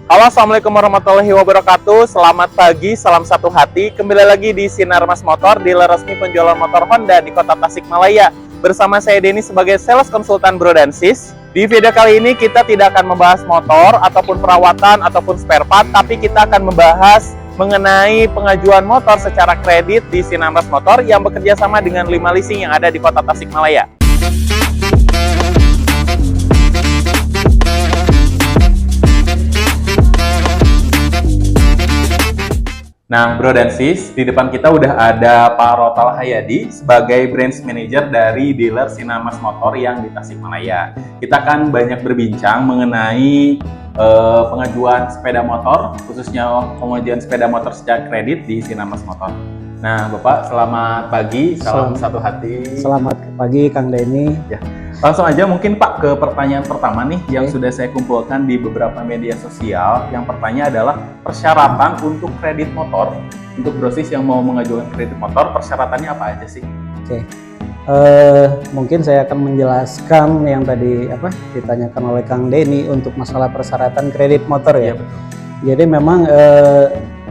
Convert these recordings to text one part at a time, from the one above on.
Halo, assalamualaikum warahmatullahi wabarakatuh. Selamat pagi, salam satu hati. Kembali lagi di Sinar Mas Motor, dealer resmi penjualan motor Honda di Kota Tasikmalaya. Bersama saya Denny sebagai sales konsultan Bro dan Sis. Di video kali ini kita tidak akan membahas motor ataupun perawatan ataupun spare part, tapi kita akan membahas mengenai pengajuan motor secara kredit di Sinar Mas Motor yang bekerja sama dengan 5 leasing yang ada di Kota Tasikmalaya. Nah, Bro dan Sis, di depan kita udah ada Pak Rotal Hayadi sebagai branch manager dari dealer Sinar Mas Motor yang di Tasikmalaya. Kita akan banyak berbincang mengenai pengajuan sepeda motor, khususnya pengajuan sepeda motor secara kredit di Sinar Mas Motor. Nah, Bapak, selamat pagi, salam satu hati. Selamat pagi, Kang Denny. Ya. Langsung aja mungkin Pak ke pertanyaan pertama nih yang sudah saya kumpulkan di beberapa media sosial. Yang pertanyaan adalah persyaratan untuk kredit motor. Untuk brosis yang mau mengajukan kredit motor, persyaratannya apa aja sih? Oke. Mungkin saya akan menjelaskan yang tadi ditanyakan oleh Kang Denny untuk masalah persyaratan kredit motor ya. Betul. Jadi memang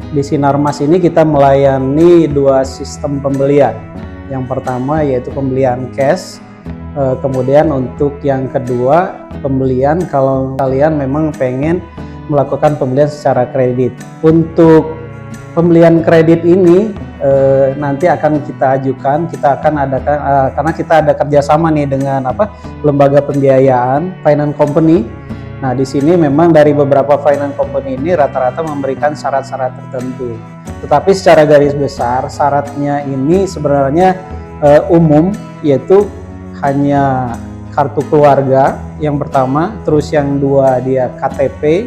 di Sinar Mas ini kita melayani dua sistem pembelian. Yang pertama yaitu pembelian cash. Kemudian untuk yang kedua pembelian kalau kalian memang pengen melakukan pembelian secara kredit. Untuk pembelian kredit ini nanti akan kita ajukan, kita akan adakan karena kita ada kerjasama nih dengan lembaga pembiayaan finance company. Nah di sini memang dari beberapa finance company ini rata-rata memberikan syarat-syarat tertentu. Tetapi secara garis besar syaratnya ini sebenarnya umum, yaitu hanya kartu keluarga yang pertama, terus yang dua dia KTP,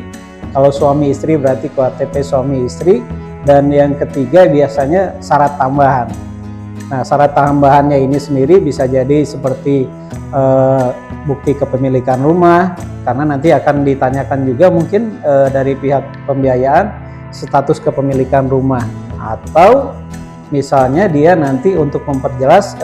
kalau suami istri berarti KTP suami istri, dan yang ketiga biasanya syarat tambahan. Nah syarat tambahannya ini sendiri bisa jadi seperti bukti kepemilikan rumah, karena nanti akan ditanyakan juga mungkin dari pihak pembiayaan status kepemilikan rumah, atau misalnya dia nanti untuk memperjelas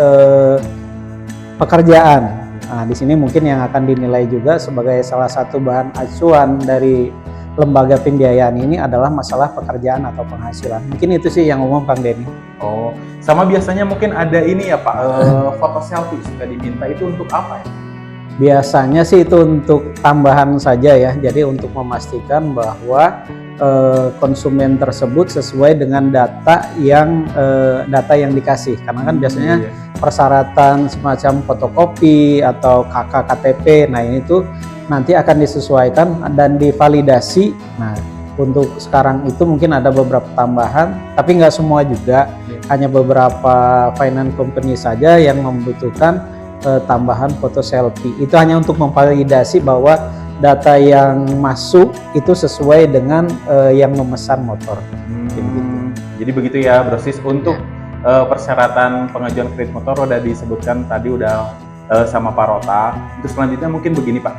pekerjaan. Nah, di sini mungkin yang akan dinilai juga sebagai salah satu bahan acuan dari lembaga pembiayaan ini adalah masalah pekerjaan atau penghasilan. Mungkin itu sih yang umum, Kang Denny. Oh, sama biasanya mungkin ada ini ya Pak, foto selfie suka diminta, itu untuk apa ya? Biasanya sih itu untuk tambahan saja ya. Jadi untuk memastikan bahwa konsumen tersebut sesuai dengan data yang dikasih. Karena kan biasanya persyaratan semacam fotokopi atau KK KTP, nah ini tuh nanti akan disesuaikan dan divalidasi. Nah untuk sekarang itu mungkin ada beberapa tambahan, tapi nggak semua juga, hanya beberapa finance company saja yang membutuhkan tambahan foto selfie. Itu hanya untuk memvalidasi bahwa data yang masuk itu sesuai dengan yang memesan motor. Jadi begitu ya, brosis. Untuk persyaratan pengajuan kredit motor udah disebutkan tadi, udah sama Pak Rota. Untuk selanjutnya mungkin begini Pak,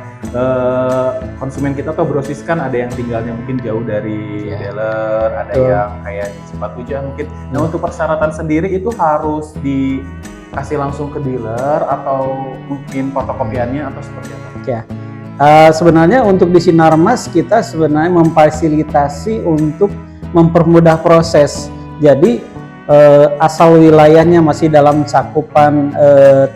konsumen kita atau brosis kan ada yang tinggalnya mungkin jauh dari dealer, ada yang kayak di Cipatuja mungkin. Nah untuk persyaratan sendiri itu harus dikasih langsung ke dealer atau mungkin fotokopiannya atau seperti apa? Ya. Sebenarnya untuk di Sinar Mas kita sebenarnya memfasilitasi untuk mempermudah proses. Jadi asal wilayahnya masih dalam cakupan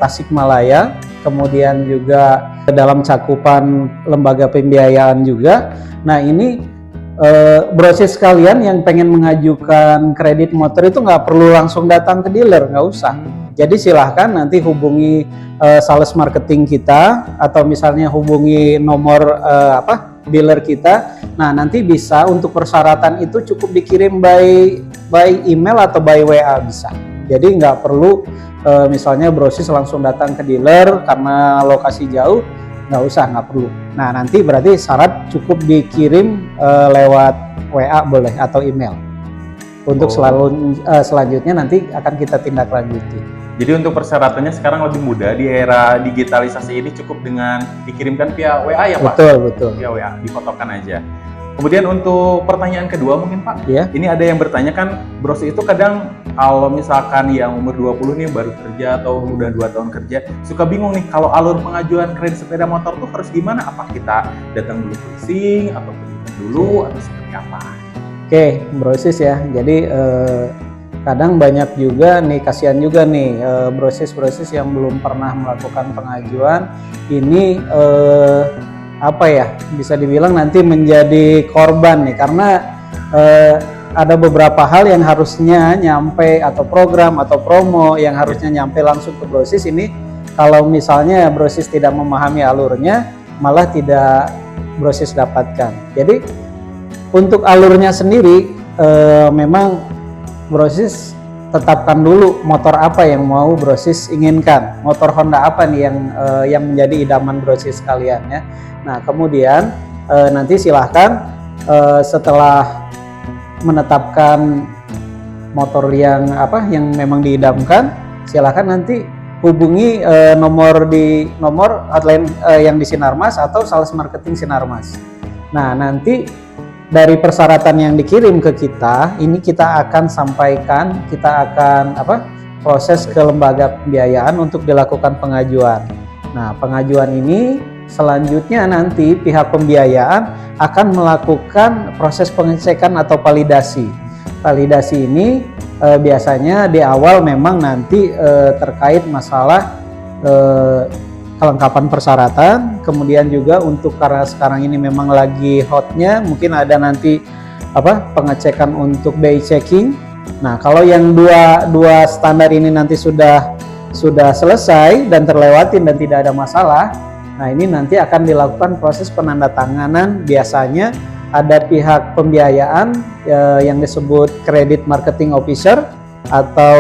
Tasikmalaya, kemudian juga dalam cakupan lembaga pembiayaan juga. Nah ini proses kalian yang pengen mengajukan kredit motor itu nggak perlu langsung datang ke dealer, nggak usah. Jadi silahkan nanti hubungi sales marketing kita, atau misalnya hubungi nomor dealer kita. Nah nanti bisa untuk persyaratan itu cukup dikirim by email atau by WA bisa. Jadi nggak perlu misalnya brosis langsung datang ke dealer karena lokasi jauh, nggak perlu. Nah nanti berarti syarat cukup dikirim lewat WA boleh atau email. Untuk selanjutnya nanti akan kita tindak lanjuti. Jadi untuk persyaratannya sekarang lebih mudah di era digitalisasi ini, cukup dengan dikirimkan via WA ya Pak? Betul. Via WA, difotokan aja. Kemudian untuk pertanyaan kedua mungkin Pak, ini ada yang bertanya kan, bros itu kadang kalau misalkan yang umur 20 nih baru kerja atau udah 2 tahun kerja, suka bingung nih kalau alur pengajuan kredit sepeda motor tuh harus gimana? Apa kita datang dulu ke leasing atau dulu atau seperti apa? Oke, brosis ya. Jadi kadang banyak juga nih, kasihan juga nih brosis-brosis yang belum pernah melakukan pengajuan ini apa ya, bisa dibilang nanti menjadi korban nih, karena ada beberapa hal yang harusnya nyampe, atau program atau promo yang harusnya nyampe langsung ke brosis ini, kalau misalnya brosis tidak memahami alurnya, malah tidak brosis dapatkan. Jadi untuk alurnya sendiri memang brosis tetapkan dulu motor apa yang mau brosis inginkan, motor Honda apa nih yang menjadi idaman brosis kalian ya. Nah kemudian nanti silahkan setelah menetapkan motor yang memang diidamkan, silahkan nanti hubungi nomor hotline yang di Sinarmas atau sales marketing Sinarmas. Nah nanti dari persyaratan yang dikirim ke kita, ini kita akan sampaikan, kita akan proses ke lembaga pembiayaan untuk dilakukan pengajuan. Nah pengajuan ini selanjutnya nanti pihak pembiayaan akan melakukan proses pengecekan atau validasi. Validasi ini biasanya di awal memang nanti terkait masalah kelengkapan persyaratan, kemudian juga untuk karena sekarang ini memang lagi hotnya, mungkin ada nanti pengecekan untuk BI checking. Nah kalau yang dua standar ini nanti sudah selesai dan terlewatin dan tidak ada masalah, nah ini nanti akan dilakukan proses penandatanganan. Biasanya ada pihak pembiayaan yang disebut credit marketing officer atau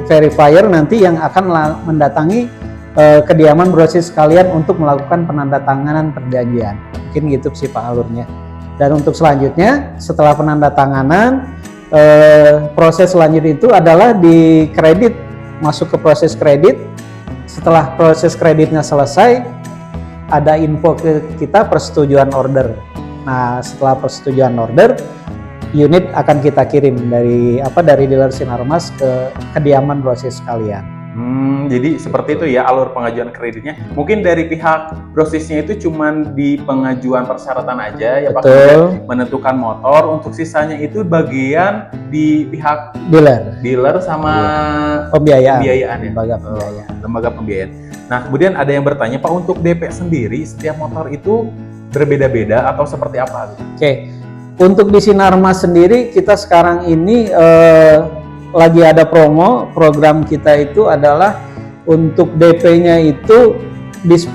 verifier nanti yang akan mendatangi kediaman brosis kalian untuk melakukan penandatanganan perjanjian. Mungkin gitu sih Pak alurnya. Dan untuk selanjutnya setelah penandatanganan, proses selanjutnya itu adalah di kredit, masuk ke proses kredit. Setelah proses kreditnya selesai, ada info ke kita persetujuan order. Nah setelah persetujuan order, unit akan kita kirim dari dealer Sinarmas ke kediaman brosis kalian. Jadi seperti itu ya alur pengajuan kreditnya. Mungkin dari pihak brosisnya itu cuman di pengajuan persyaratan aja ya Pak, menentukan motor. Untuk sisanya itu bagian di pihak dealer sama pembiayaan ya? Lembaga pembiayaan. Nah kemudian ada yang bertanya Pak, untuk DP sendiri setiap motor itu berbeda-beda atau seperti apa? Oke, untuk di Sinarmas sendiri kita sekarang ini lagi ada program kita itu adalah untuk DP-nya itu di 10%.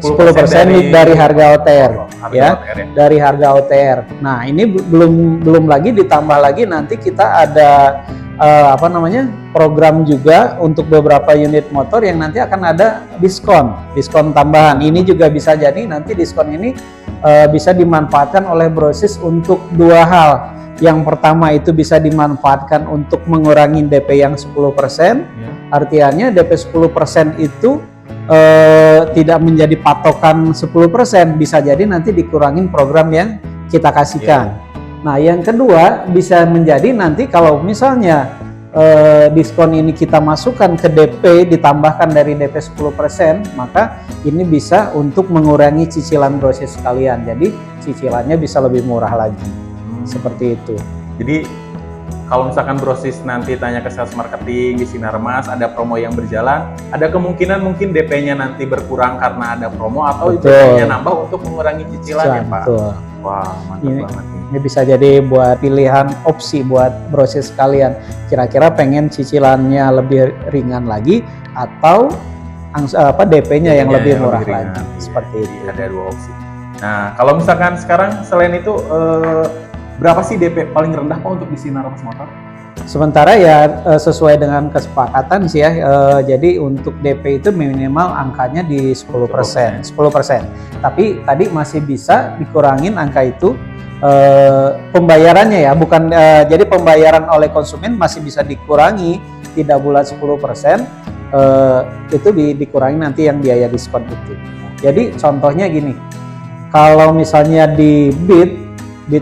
10% dari harga OTR, dari harga OTR. Nah, ini belum lagi ditambah lagi nanti kita ada program juga untuk beberapa unit motor yang nanti akan ada diskon tambahan. Ini juga bisa jadi nanti diskon ini bisa dimanfaatkan oleh brosis untuk dua hal. Yang pertama itu bisa dimanfaatkan untuk mengurangi DP yang 10%. Artinya DP 10% itu tidak menjadi patokan 10%, bisa jadi nanti dikurangin program yang kita kasihkan. Nah yang kedua bisa menjadi nanti kalau misalnya diskon ini kita masukkan ke DP ditambahkan dari DP 10%, maka ini bisa untuk mengurangi cicilan brosis kalian, jadi cicilannya bisa lebih murah lagi. Seperti itu. Jadi kalau misalkan brosis nanti tanya ke sales marketing di Sinarmas ada promo yang berjalan, ada kemungkinan mungkin DP-nya nanti berkurang karena ada promo, atau DP-nya nambah untuk mengurangi cicilan ya Pak? Wah mantap banget nih. Ini bisa jadi buat pilihan opsi buat brosis kalian. Kira-kira pengen cicilannya lebih ringan lagi atau DP-nya yang lebih murah lagi. Seperti itu. Ada dua opsi. Nah kalau misalkan sekarang selain itu berapa sih DP paling rendah Pak untuk di Sinarmas motor? Sementara ya sesuai dengan kesepakatan sih ya, jadi untuk DP itu minimal angkanya di 10%. Tapi tadi masih bisa dikurangin angka itu, pembayarannya ya, bukan jadi pembayaran oleh konsumen masih bisa dikurangi, tidak bulat 10%, itu dikurangi nanti yang biaya diskon itu. Jadi contohnya gini, kalau misalnya di Bit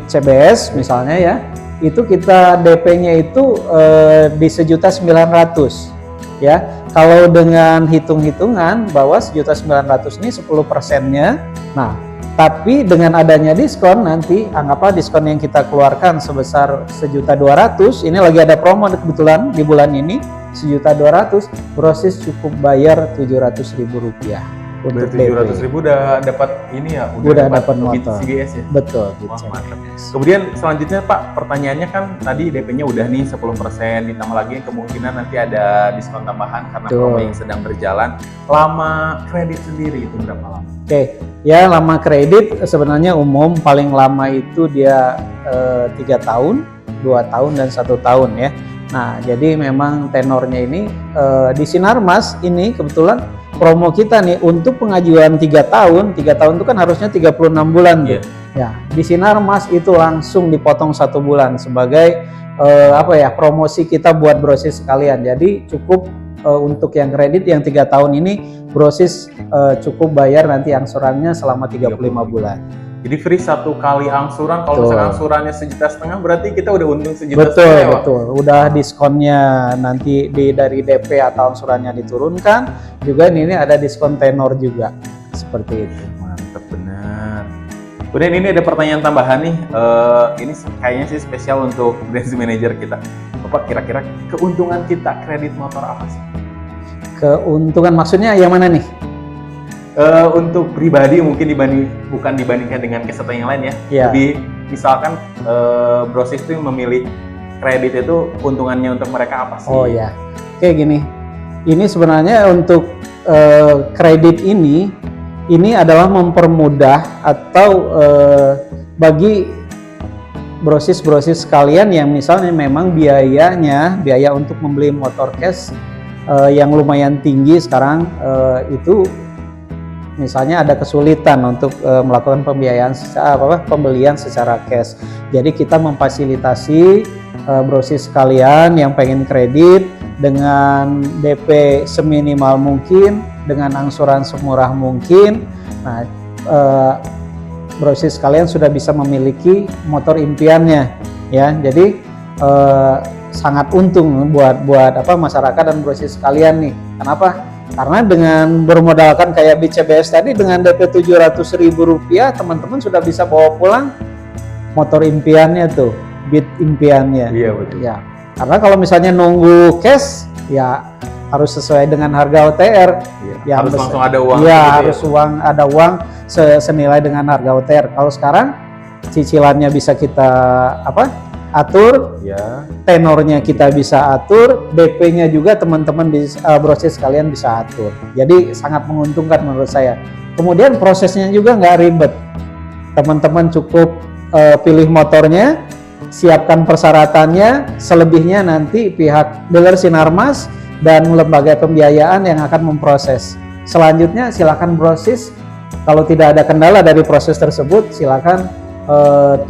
CBS misalnya ya, itu kita DP-nya itu di 1.900.000 ya. Kalau dengan hitung-hitungan bahwa 1.900.000 ini 10%-nya, nah Tapi dengan adanya diskon nanti, anggaplah diskon yang kita keluarkan sebesar 1.200.000, ini lagi ada promo kebetulan di bulan ini, 1.200.000, Brossis cukup bayar Rp700.000 untuk DP. 700.000 udah dapat ini ya, Udah dapat motor. CBS ya. Betul. Wah, mantap. Kemudian selanjutnya Pak, pertanyaannya kan tadi DP-nya udah nih 10%, ditambah lagi kemungkinan nanti ada diskon tambahan karena promo yang sedang berjalan. Lama kredit sendiri itu berapa lama? Oke, ya lama kredit sebenarnya umum paling lama itu dia 3 tahun, 2 tahun dan 1 tahun ya. Nah, jadi memang tenornya ini di Sinarmas ini kebetulan promo kita nih untuk pengajuan 3 tahun itu kan harusnya 36 bulan tuh. Ya, di Sinarmas itu langsung dipotong 1 bulan sebagai promosi kita buat Brossis sekalian. Jadi cukup untuk yang kredit yang 3 tahun ini Brossis cukup bayar nanti angsurannya selama 35 bulan. Jadi free 1 kali angsuran, kalau misalkan angsurannya 1,5 juta berarti kita udah untung 1,5 juta. Betul. Udah diskonnya nanti dari DP atau angsurannya diturunkan, juga ini ada diskon tenor juga. Seperti itu. Mantap benar. Kemudian ini ada pertanyaan tambahan nih, ini kayaknya sih spesial untuk branch manager kita. Bapak, kira-kira keuntungan kita kredit motor apa sih? Keuntungan maksudnya yang mana nih? Untuk pribadi mungkin bukan dibandingkan dengan kesetan yang lain ya. Lebih misalkan Brossis itu memilih kredit itu keuntungannya untuk mereka apa sih? Oh ya, kayak gini. Ini sebenarnya untuk kredit ini adalah mempermudah atau bagi Brossis sekalian yang misalnya memang biaya untuk membeli motor cash yang lumayan tinggi sekarang itu. Misalnya ada kesulitan untuk melakukan pembelian secara cash. Jadi kita memfasilitasi Brossis sekalian yang pengen kredit dengan DP seminimal mungkin, dengan angsuran semurah mungkin. Nah, Brossis sekalian sudah bisa memiliki motor impiannya, ya. Jadi sangat untung buat masyarakat dan Brossis sekalian nih. Kenapa? Karena dengan bermodalkan kayak BCBS tadi dengan DP Rp700.000, teman-teman sudah bisa bawa pulang motor impiannya tuh, Beat impiannya. Iya betul. Ya, karena kalau misalnya nunggu cash, ya harus sesuai dengan harga OTR. Ya, harus langsung ada uang. Iya, harus ada uang senilai dengan harga OTR. Kalau sekarang cicilannya bisa kita atur, tenornya kita bisa atur, DP-nya juga teman-teman Brossis sekalian bisa atur. Jadi sangat menguntungkan menurut saya. Kemudian prosesnya juga nggak ribet. Teman-teman cukup pilih motornya, siapkan persyaratannya, selebihnya nanti pihak dealer Sinarmas dan lembaga pembiayaan yang akan memproses. Selanjutnya silakan Brossis, kalau tidak ada kendala dari proses tersebut, silakan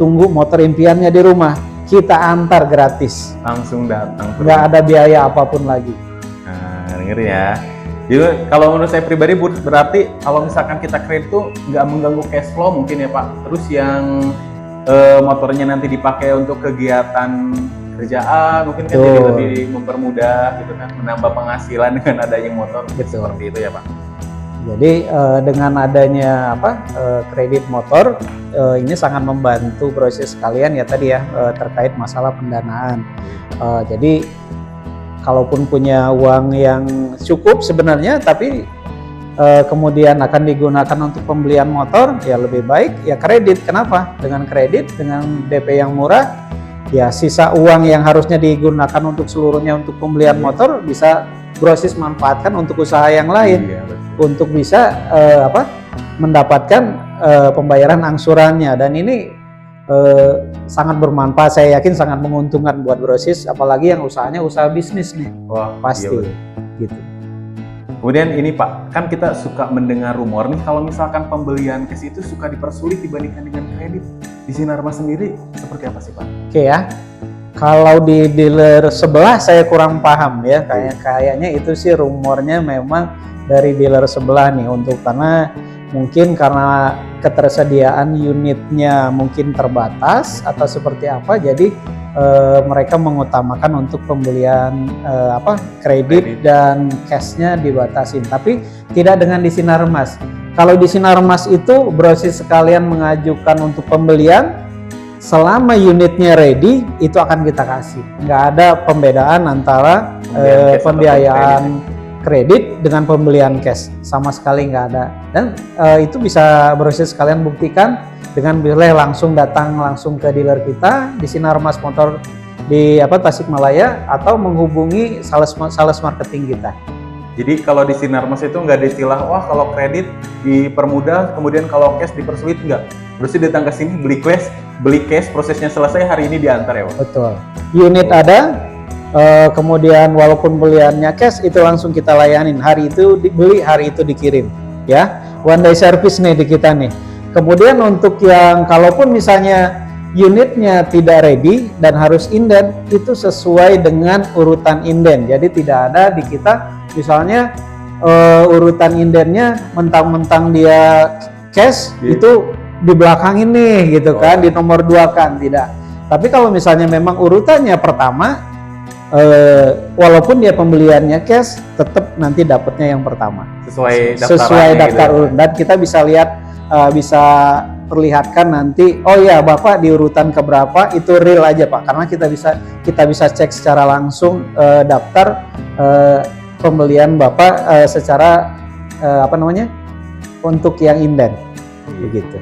tunggu motor impiannya di rumah. Kita antar gratis, langsung datang, nggak ada biaya apapun lagi. Nah, dengerin ya. Jadi kalau menurut saya pribadi berarti kalau misalkan kita kredit tuh nggak mengganggu cash flow mungkin ya Pak. Terus yang motornya nanti dipakai untuk kegiatan kerjaan mungkin kan jadi lebih mempermudah gitu kan, menambah penghasilan dengan adanya motor. Seperti itu ya Pak. Jadi dengan adanya kredit motor ini sangat membantu Brossis sekalian ya tadi ya terkait masalah pendanaan. Jadi kalaupun punya uang yang cukup sebenarnya tapi kemudian akan digunakan untuk pembelian motor, ya lebih baik ya kredit. Kenapa? Dengan kredit dengan DP yang murah, ya sisa uang yang harusnya digunakan untuk seluruhnya untuk pembelian motor bisa Brossis manfaatkan untuk usaha yang lain. Untuk bisa mendapatkan pembayaran angsurannya, dan ini sangat bermanfaat, saya yakin sangat menguntungkan buat Brossis, apalagi yang usahanya usaha bisnis nih. Wah, pasti gitu. Kemudian ini Pak, kan kita suka mendengar rumor nih kalau misalkan pembelian cash itu suka dipersulit dibandingkan dengan kredit. Di Sinarmas sendiri seperti apa sih Pak? Oke ya. Kalau di dealer sebelah saya kurang paham ya, kayaknya itu sih rumornya memang dari dealer sebelah nih, untuk karena ketersediaan unitnya mungkin terbatas atau seperti apa, jadi mereka mengutamakan untuk pembelian kredit dan cashnya dibatasin, tapi tidak dengan di Sinarmas. Kalau di Sinarmas itu brosis sekalian mengajukan untuk pembelian, selama unitnya ready itu akan kita kasih. Nggak ada pembedaan antara pembiayaan kredit dengan pembelian cash, sama sekali nggak ada. Dan itu bisa brosis sekalian buktikan dengan boleh langsung datang langsung ke dealer kita di Sinarmas Motor di Tasikmalaya, atau menghubungi sales marketing kita. Jadi kalau di Sinarmas itu nggak ada istilah, wah kalau kredit dipermudah, kemudian kalau cash dipersulit, nggak. Terus datang ke sini beli cash, prosesnya selesai, hari ini diantar ya Pak? Betul. Unit ada, kemudian walaupun beliannya cash itu langsung kita layanin. Hari itu dibeli, hari itu dikirim. Ya, one day service nih di kita nih. Kemudian untuk yang kalaupun misalnya unitnya tidak ready dan harus inden, itu sesuai dengan urutan inden. Jadi tidak ada di kita misalnya urutan indennya mentang-mentang dia cash itu di belakang ini gitu kan, di nomor 2 kan, tidak. Tapi kalau misalnya memang urutannya pertama, walaupun dia pembeliannya cash, tetap nanti dapatnya yang pertama sesuai daftar gitu. urut. Dan kita bisa lihat, bisa perlihatkan nanti, oh ya Bapak di urutan keberapa, itu real aja Pak, karena kita bisa cek secara langsung daftar pembelian Bapak secara untuk yang inden begitu.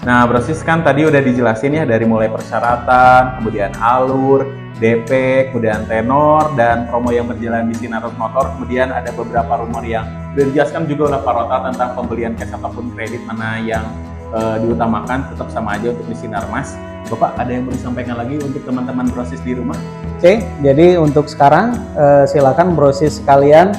Nah, brosis kan tadi udah dijelasin ya, dari mulai persyaratan, kemudian alur, DP, kemudian tenor, dan promo yang berjalan di Sinarmas Motor. Kemudian ada beberapa rumor yang udah dijelaskan juga oleh Pak Rota tentang pembelian cash ataupun kredit mana yang diutamakan, tetap sama aja untuk di Sinarmas. Bapak, ada yang mau disampaikan lagi untuk teman-teman brosis di rumah? Oke, jadi untuk sekarang silakan brosis sekalian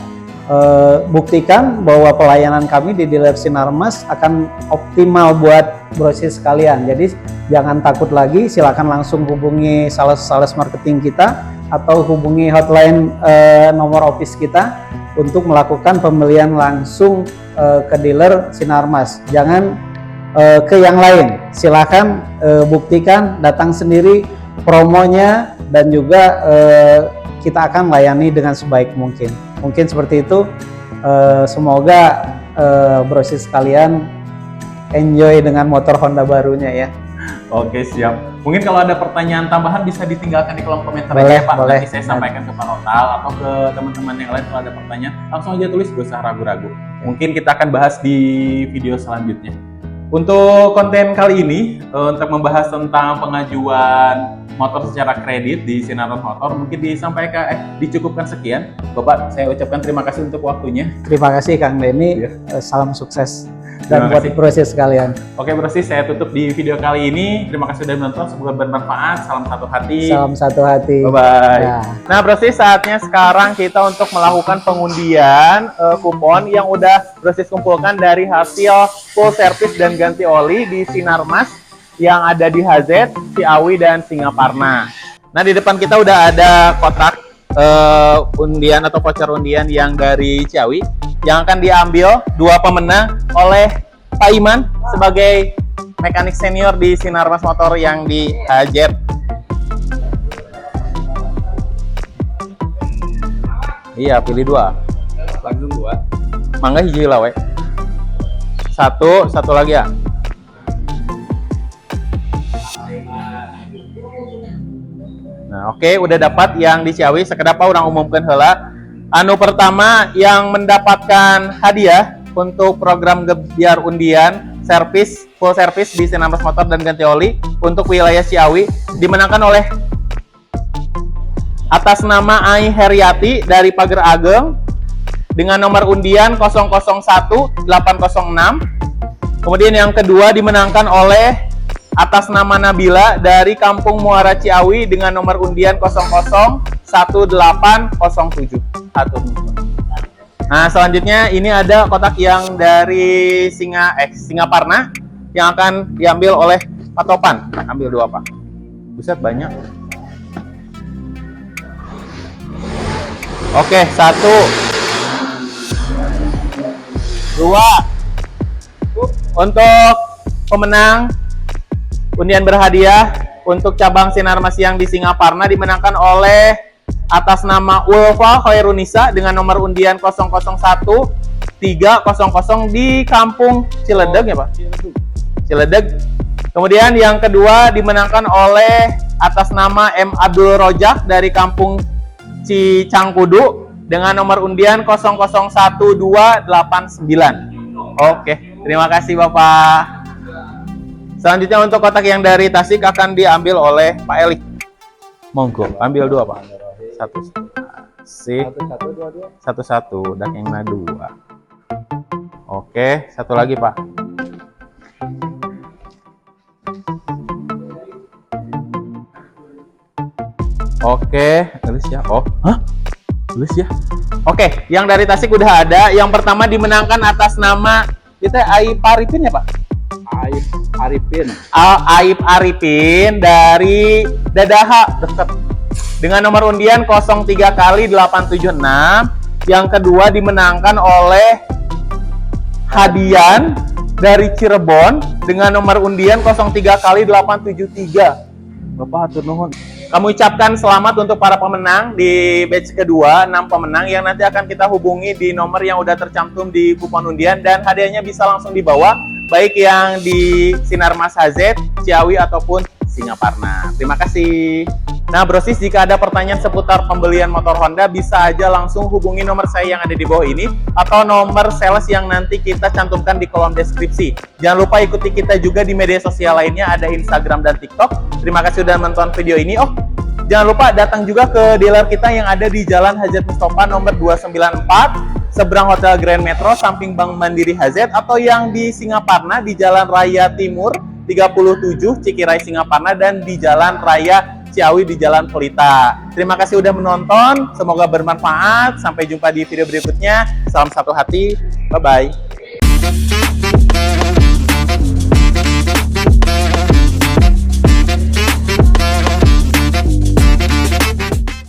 buktikan bahwa pelayanan kami di dealer Sinarmas akan optimal buat brosis sekalian. Jadi jangan takut lagi, silakan langsung hubungi sales marketing kita atau hubungi hotline nomor office kita untuk melakukan pembelian langsung ke dealer Sinarmas. Jangan ke yang lain, silakan buktikan, datang sendiri promonya, dan juga kita akan layani dengan sebaik mungkin. Mungkin seperti itu. Semoga brosis sekalian enjoy dengan motor Honda barunya ya. Oke, siap. Mungkin kalau ada pertanyaan tambahan bisa ditinggalkan di kolom komentar boleh, aja Pak. boleh. Nanti saya sampaikan ke Pak Rotal atau ke teman-teman yang lain kalau ada pertanyaan. Langsung aja tulis, gak usah ragu-ragu. Mungkin kita akan bahas di video selanjutnya. Untuk konten kali ini, untuk membahas tentang pengajuan motor secara kredit di Sinarmas Motor, mungkin dicukupkan sekian. Bapak, saya ucapkan terima kasih untuk waktunya. Terima kasih Kang Denny, salam sukses dan buat brosis sekalian. Oke brosis, saya tutup di video kali ini. Terima kasih sudah menonton, semoga bermanfaat. Salam satu hati. Salam satu hati. Bye-bye. Ya. Nah brosis, saatnya sekarang kita untuk melakukan pengundian kupon yang udah brosis kumpulkan dari hasil full service dan ganti oli di Sinarmas yang ada di HZ, Ciawi, dan Singaparna. Nah di depan kita udah ada kotak undian atau voucher undian yang dari Ciawi yang akan diambil 2 pemenang oleh Pak Iman sebagai mekanik senior di Sinarmas Motor yang di HZ. Iya, pilih 2. Langsung 2. Mangga hiji lah we. Satu lagi ya. Nah, oke, udah dapat yang di Ciawi. Sekedapa orang umumkan heula. Anu pertama yang mendapatkan hadiah untuk program Gebiar Undian full service di Sinarmas Motor dan ganti oli untuk wilayah Ciawi dimenangkan oleh atas nama Ai Heriati dari Pager Ageng dengan nomor undian 001806. Kemudian yang kedua dimenangkan oleh atas nama Nabila dari Kampung Muara Ciawi dengan nomor undian 001807. Nah, selanjutnya ini ada kotak yang dari Singaparna yang akan diambil oleh Pak Topan. Ambil 2 Pak. Buset, banyak. Oke, 1, 2. Untuk pemenang undian berhadiah untuk cabang Sinarmas yang di Singaparna dimenangkan oleh atas nama Ulfa Khairunisa dengan nomor undian 001308. 7300 di Kampung Ciledug ya Pak? Ciledug. Kemudian yang kedua dimenangkan oleh atas nama M. Abdul Rojak dari Kampung Cicangkudu dengan nomor undian 0011289. Oke, terima kasih Bapak. Selanjutnya untuk kotak yang dari Tasik akan diambil oleh Pak Eli. Monggo, ambil 2 Pak. Satu. Satu, dan yang 2. Oke, satu lagi Pak. Oke, tulis ya. Oh, hah? Tulis ya. Oke, yang dari Tasik udah ada. Yang pertama dimenangkan atas nama kita Aib Arifin ya Pak? Aib Arifin. Aib Arifin dari Dadaha dekat. Dengan nomor undian 03 kali 876. Yang kedua dimenangkan oleh Hadian dari Cirebon dengan nomor undian 03 kali 873. Bapak hatur nuhun. Kami ucapkan selamat untuk para pemenang di batch kedua, 6 pemenang yang nanti akan kita hubungi di nomor yang udah tercantum di kupon undian dan hadiahnya bisa langsung dibawa baik yang di Sinarmas HZ, Ciawi ataupun Singaparna. Terima kasih. Nah, Brosis, jika ada pertanyaan seputar pembelian motor Honda bisa aja langsung hubungi nomor saya yang ada di bawah ini atau nomor sales yang nanti kita cantumkan di kolom deskripsi. Jangan lupa ikuti kita juga di media sosial lainnya, ada Instagram dan TikTok. Terima kasih sudah menonton video ini. Oh, jangan lupa datang juga ke dealer kita yang ada di Jalan Hajat Mustafa nomor 294, seberang Hotel Grand Metro, samping Bank Mandiri HZ, atau yang di Singaparna di Jalan Raya Timur 37 Cikirai Singaparna dan di Jalan Raya Ciawi di Jalan Polita. Terima kasih sudah menonton, semoga bermanfaat. Sampai jumpa di video berikutnya. Salam satu hati, bye-bye.